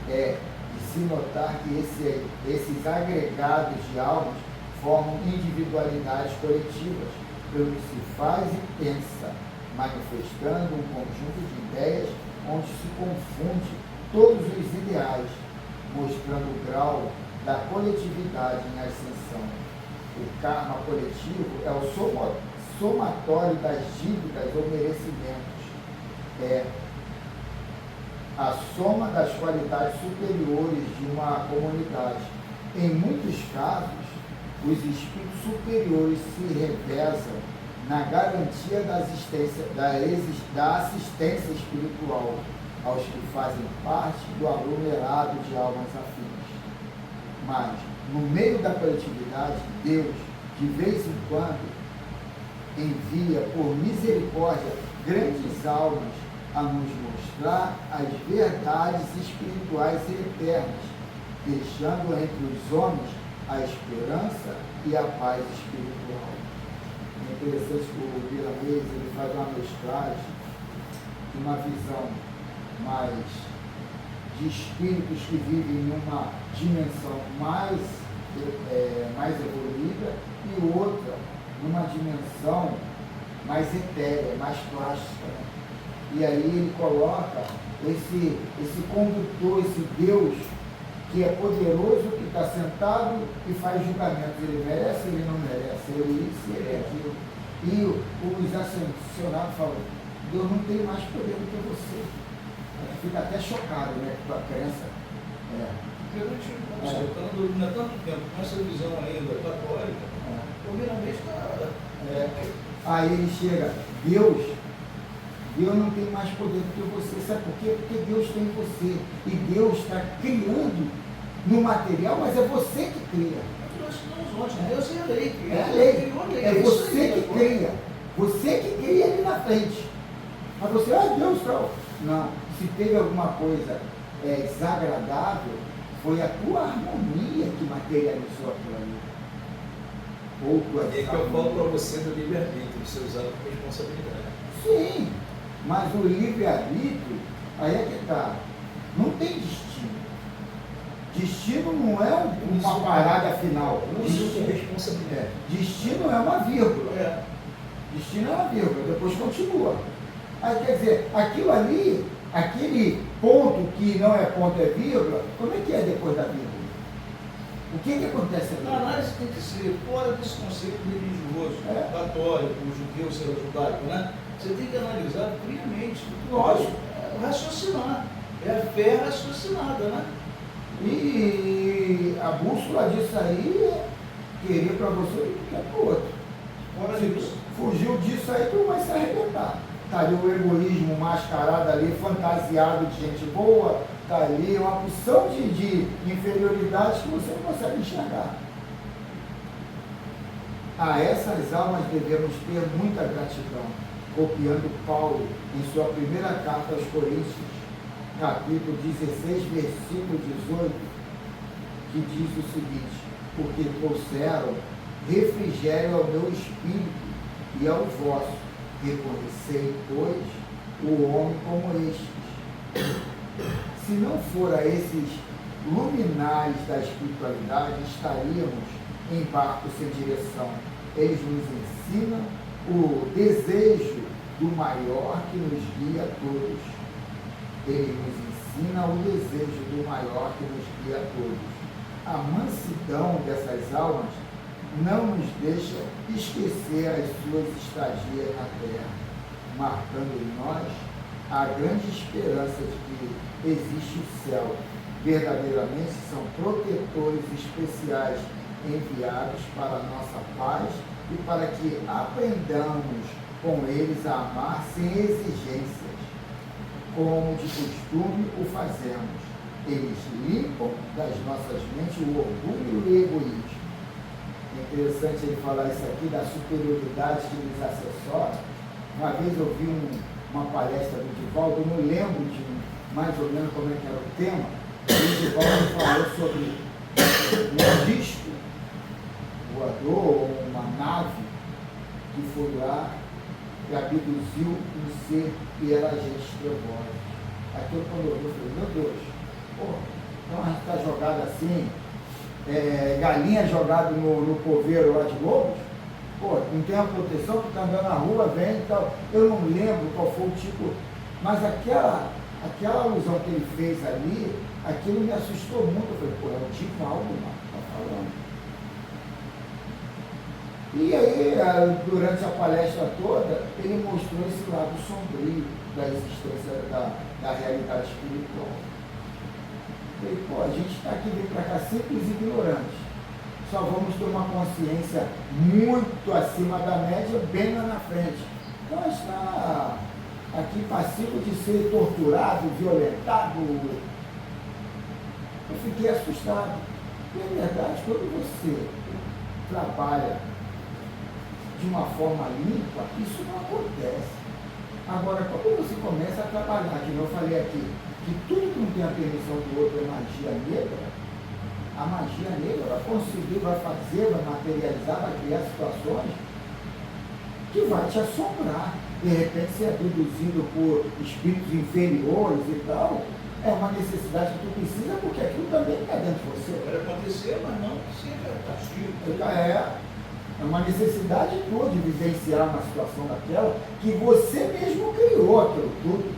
É de se notar que esses agregados de almas formam individualidades coletivas, pelo que se faz e pensa, manifestando um conjunto de ideias onde se confunde todos os ideais, mostrando o grau da coletividade em ascensão. O karma coletivo é o somatório das dívidas ou merecimentos. É a soma das qualidades superiores de uma comunidade. Em muitos casos, os espíritos superiores se revezam na garantia da assistência espiritual aos que fazem parte do aglomerado de almas afins. Mas, no meio da coletividade, Deus, de vez em quando, envia por misericórdia grandes almas a nos mostrar as verdades espirituais e eternas, deixando entre os homens a esperança e a paz espiritual. É interessante que o Milanês ele faz uma mesclagem de uma visão mais de espíritos que vivem em uma dimensão mais evoluída e outra numa dimensão mais etérea, mais plástica. Né? E aí ele coloca esse condutor, esse Deus que é poderoso, que está sentado e faz julgamentos. Ele merece, ele não merece, ele isso, ele é aquilo. E os ascensionados falam, Deus não tem mais poder do que você. Fica até chocado, né, com a crença. Porque a gente está observando há tanto tempo com essa visão ainda católica, primeiramente está... Aí ele chega, Deus não tem mais poder do que você. Sabe por quê? Porque Deus tem você. E Deus está criando no material, mas é você que cria. Deus é a lei. É você que cria. Você que cria ali na frente. Mas você, Deus tal. Não. Se teve alguma coisa desagradável, foi a tua harmonia que materializou aquilo ali. Ou tua é que eu falo para você do livre-arbítrio, você usar com responsabilidade. Sim, mas o livre-arbítrio, aí é que está. Não tem destino. Destino não é uma parada final. Uso com responsabilidade. Destino é uma vírgula. Destino é uma vírgula, depois continua. Aí quer dizer, aquilo ali, aquele ponto que não é ponto, é vírgula, como é que é depois da vírgula? O que acontece ali? A análise tem que ser fora desse conceito religioso, católico, judeu, ser judaico, né? Você tem que analisar friamente, Lógico. Raciocinar. É a fé raciocinada, né? E a bússola disso aí é querer para você e quer para o outro. Fora disso. Fugiu disso aí, tu vai se arrebentar. Está ali o egoísmo mascarado ali, fantasiado de gente boa, está ali uma porção de inferioridades que você não consegue enxergar. A essas almas devemos ter muita gratidão, copiando Paulo em sua primeira carta aos Coríntios, capítulo 16, versículo 18. que diz o seguinte: porque trouxeram refrigério ao meu espírito e ao vosso. Reconhecei, pois, o homem como estes. Se não fora esses luminares da espiritualidade, estaríamos em barco sem direção. Eles nos ensinam o desejo do maior que nos guia a todos. Ele nos ensina o desejo do maior que nos guia a todos. A mansidão dessas almas não nos deixa esquecer as suas estadias na terra, marcando em nós a grande esperança de que existe o céu. Verdadeiramente são protetores especiais enviados para a nossa paz e para que aprendamos com eles a amar sem exigências, como de costume o fazemos. Eles limpam das nossas mentes o orgulho e o egoísmo. É interessante ele falar isso aqui da superioridade que nos assessora. Uma vez eu vi uma palestra do Divaldo, eu não lembro de mais ou menos como é que era o tema. O Divaldo falou sobre um disco voador ou uma nave que foi lá e abduziu um ser que era agente trevoso. Aquilo quando eu vi, eu falei, meu Deus, pô, então a gente está jogado assim, galinha jogada no coveiro lá de lobos, pô, não tem a proteção, tu está andando na rua, vem e tal. Eu não lembro qual foi o tipo, mas aquela alusão que ele fez ali, aquilo me assustou muito. Eu falei, pô, é um tipo algo, não, está falando. E aí, durante a palestra toda, ele mostrou esse lado sombrio da existência da realidade espiritual. Eu falei, pô, a gente está aqui vindo para cá simples e ignorantes. Só vamos ter uma consciência muito acima da média, bem lá na frente. Então, está aqui passivo de ser torturado, violentado. Eu fiquei assustado. E, na verdade, quando você trabalha de uma forma limpa, isso não acontece. Agora, quando você começa a trabalhar, que eu falei aqui, que tudo que não tem a permissão do outro é magia negra, a magia negra vai conseguir, vai fazer, vai materializar, vai criar situações que vai te assombrar. De repente, ser abduzido por espíritos inferiores e tal, é uma necessidade que tu precisa, porque aquilo também está dentro de você. Pode acontecer, mas não seja castigo. É uma necessidade tua de vivenciar uma situação daquela que você mesmo criou aquilo tudo.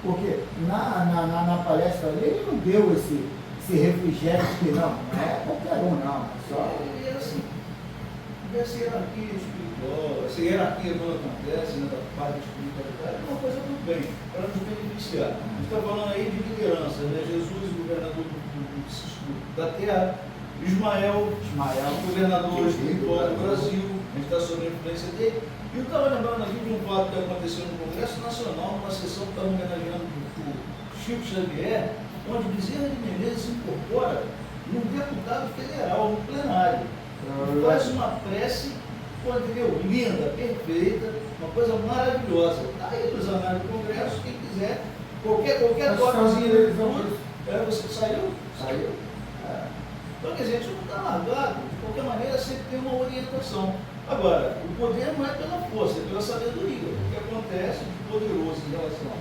Porque na palestra dele, ele não deu esse refrigério que não é qualquer um, não. Só... E assim, essa hierarquia espiritual, essa hierarquia quando acontece, né, da parte da espiritualidade, é uma coisa muito bem, para nos beneficiar. A gente está falando aí de liderança, né? Jesus, governador da terra, Ismael, governador espiritual do Brasil, a gente está sob a influência dele. E eu estava lembrando aqui de um fato que aconteceu no Congresso Nacional, numa sessão que estava homenageando o Chico Xavier, onde Bezerra de Menezes se incorpora num deputado federal, no plenário. Faz uma prece, entendeu? Linda, perfeita, uma coisa maravilhosa. Está aí nos anais do Congresso, quem quiser, qualquer toquezinha, você saiu? Saiu. Então, quer dizer, isso não está largado, de qualquer maneira sempre tem uma orientação. Agora, o poder não é pela força, é pela sabedoria. O que acontece de poderoso em relação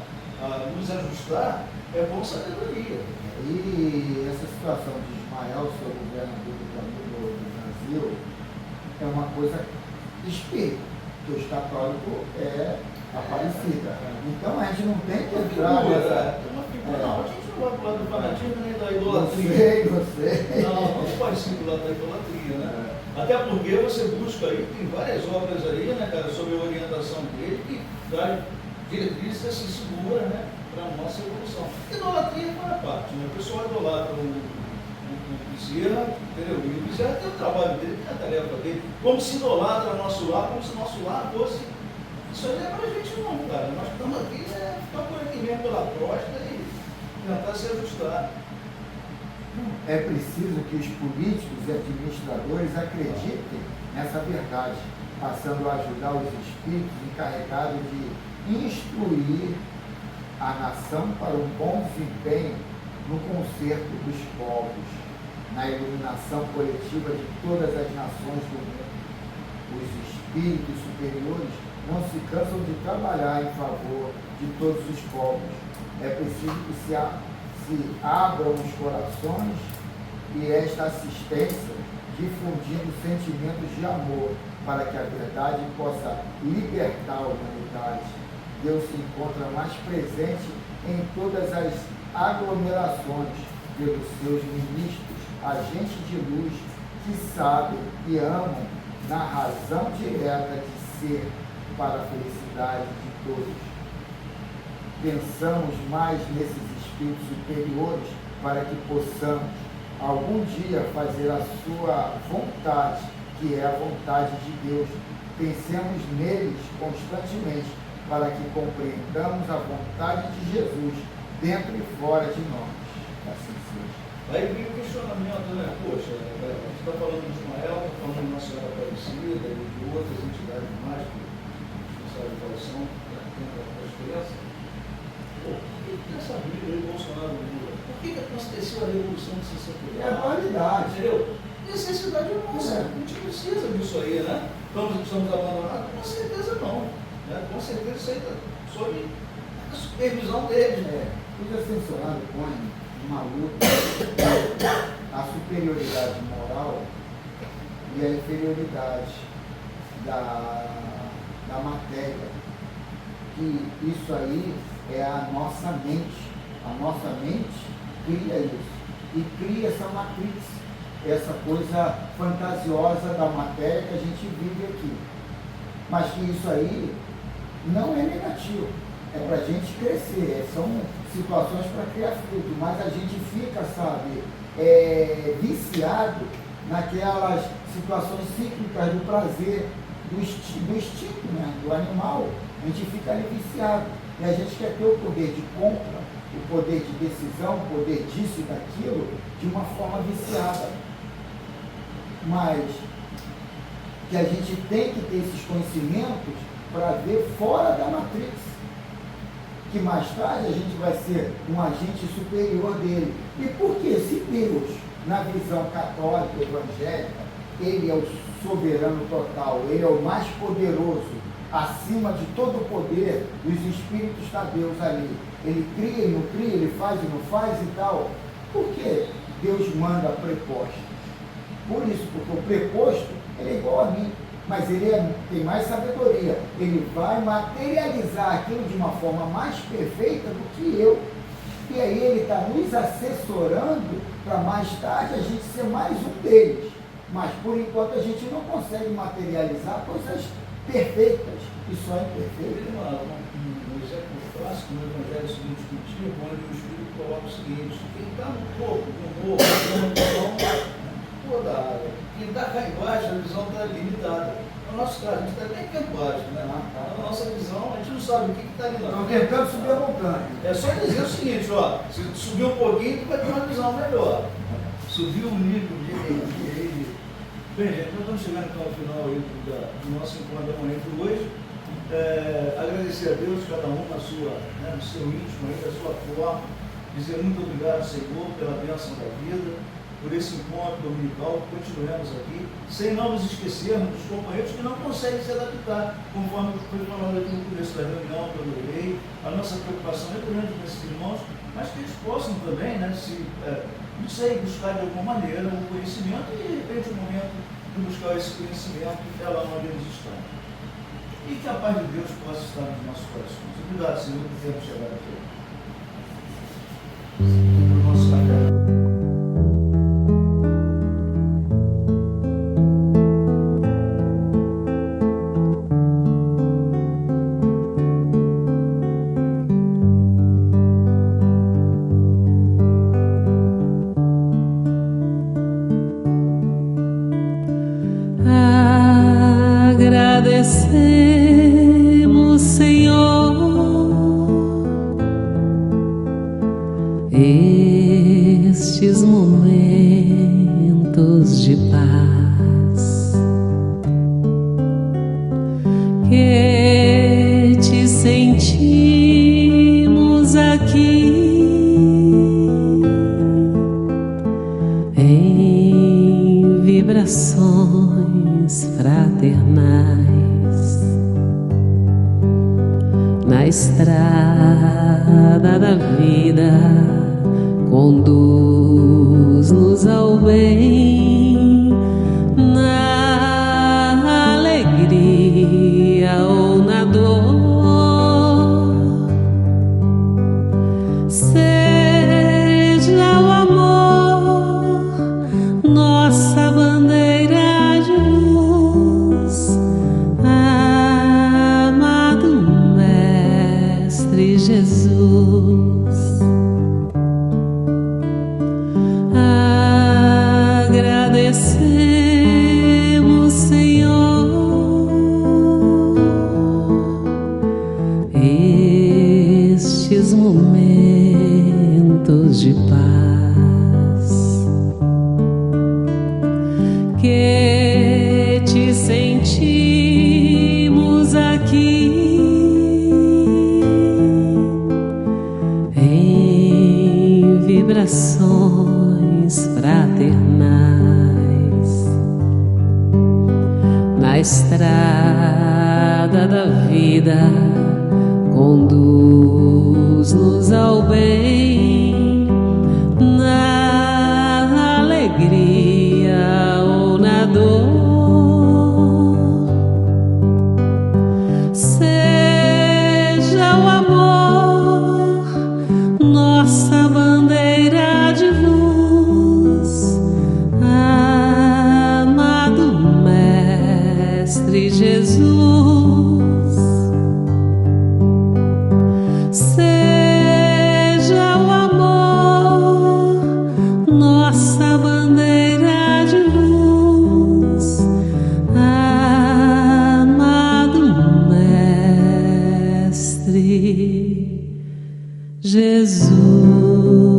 a nos ajustar é com sabedoria. E essa situação de Ismael ser o governador do Brasil é uma coisa de espírito, porque os católicos é Aparecida. Então a gente não tem que entrar nessa. Não, a gente não vai falar do fanatismo nem da idolatria. Você. Não pode ser do lado da idolatria, né? Até porque você busca aí, tem várias obras aí, né, cara, sob a orientação dele, que dá diretrizes assim segura, né, para a nossa evolução. Idolatria faz parte, né? O pessoal idolatra o Bezerra, entendeu? E o Bezerra tem o trabalho dele, tem a tarefa dele. Como se idolatra nosso lar, como se nosso lar fosse. Isso aí não é pra gente não, cara. Nós estamos aqui, ficar por aqui mesmo pela crosta e tentar se ajustar. É preciso que os políticos e administradores acreditem nessa verdade, passando a ajudar os espíritos encarregados de instruir a nação para um bom desempenho no concerto dos povos. na iluminação coletiva de todas as nações do mundo. Os espíritos superiores não se cansam de trabalhar em favor de todos os povos. É preciso que se abram os corações e esta assistência difundindo sentimentos de amor para que a verdade possa libertar a humanidade. Deus se encontra mais presente em todas as aglomerações pelos seus ministros, agentes de luz que sabem e amam na razão direta de ser para a felicidade de todos. Pensamos mais nesses espíritos superiores para que possamos algum dia fazer a sua vontade, que é a vontade de Deus. Pensemos neles constantemente para que compreendamos a vontade de Jesus dentro e fora de nós. Assim seja. Aí vem o questionamento, né? Poxa, a gente está falando de Ismael, está falando de Nossa Senhora Aparecida e de outras entidades mais que responsáveis pela ação dentro da experiência. Pô, por que nessa briga aí, Bolsonaro e Lula? Por que aconteceu a Revolução de 64? É a dualidade. Entendeu? Necessidade nossa. A gente precisa disso aí, né? Estamos abandonados? Com certeza não. Né? Com certeza isso aí está sob a supervisão deles. Os ascensionados põem uma luta a superioridade moral e a inferioridade da matéria. Que isso aí é a nossa mente. A nossa mente cria isso. E cria essa matrix, essa coisa fantasiosa da matéria que a gente vive aqui. Mas que isso aí não é negativo. É para a gente crescer, são situações para criar fruto, mas a gente fica, sabe, viciado naquelas situações cíclicas do prazer, do instinto, né, do animal. A gente fica ali viciado. E a gente quer ter o poder de compra, o poder de decisão, o poder disso e daquilo, de uma forma viciada. Mas que a gente tem que ter esses conhecimentos para ver fora da matrix. Que mais tarde a gente vai ser um agente superior dele. E por quê? Se Deus, na visão católica, evangélica, ele é o soberano total, ele é o mais poderoso, acima de todo o poder dos espíritos está Deus ali. Ele cria e não cria, ele faz e não faz e tal. Por que Deus manda prepostos? Por isso, porque o preposto ele é igual a mim. Mas ele tem mais sabedoria, ele vai materializar aquilo de uma forma mais perfeita do que eu. E aí ele está nos assessorando para mais tarde a gente ser mais um deles. Mas por enquanto a gente não consegue materializar coisas perfeitas e só imperfeitas. Tem um exemplo clássico no Evangelho segundo discutivo, onde o Espírito coloca o seguinte: quem está no topo, no morro, tem uma visão toda a área. Quem está cá embaixo, a visão está limitada. No nosso caso, a gente está bem aqui embaixo, né? Na nossa visão, a gente não sabe o que está ali lá. Estão tentando subir a montanha. É só dizer o seguinte, ó, se subir um pouquinho, tu vai ter uma visão melhor. Subir um nível de energia. Bem, gente, nós estamos chegando então ao final aí do nosso encontro da manhã de hoje. Agradecer a Deus, cada um na sua, né, no seu íntimo, aí, da sua forma. Dizer muito obrigado, Senhor, pela bênção da vida, por esse encontro dominical, continuemos aqui, sem não nos esquecermos dos companheiros que não conseguem se adaptar, conforme foi falado aqui no começo da reunião, pelo rei. A nossa preocupação é grande com esses irmãos, mas que eles possam também, né, não sei, buscar de alguma maneira um conhecimento e, de repente, o momento de buscar esse conhecimento é lá onde eles estão. E que a paz de Deus possa estar nos nossos corações. Obrigado, Senhor, por termos chegado aqui. E para o nosso café. Agradecemos, Senhor, estes momentos de paz que te sentimos aqui em estrada da vida, conduz-nos ao bem, na alegria ou na dor. Seja o amor nossa bandeira de luz, amado Mestre Jesus. Agradecemos, Senhor, estes momentos de paz que te sentimos aqui em vibrações fraternais, na estrada da vida, conduz-nos ao bem, na alegria ou na dor. Seja o amor nossa bandeira de luz, amado Mestre Jesus. Seja o amor nossa bandeira de luz, amado Mestre Jesus.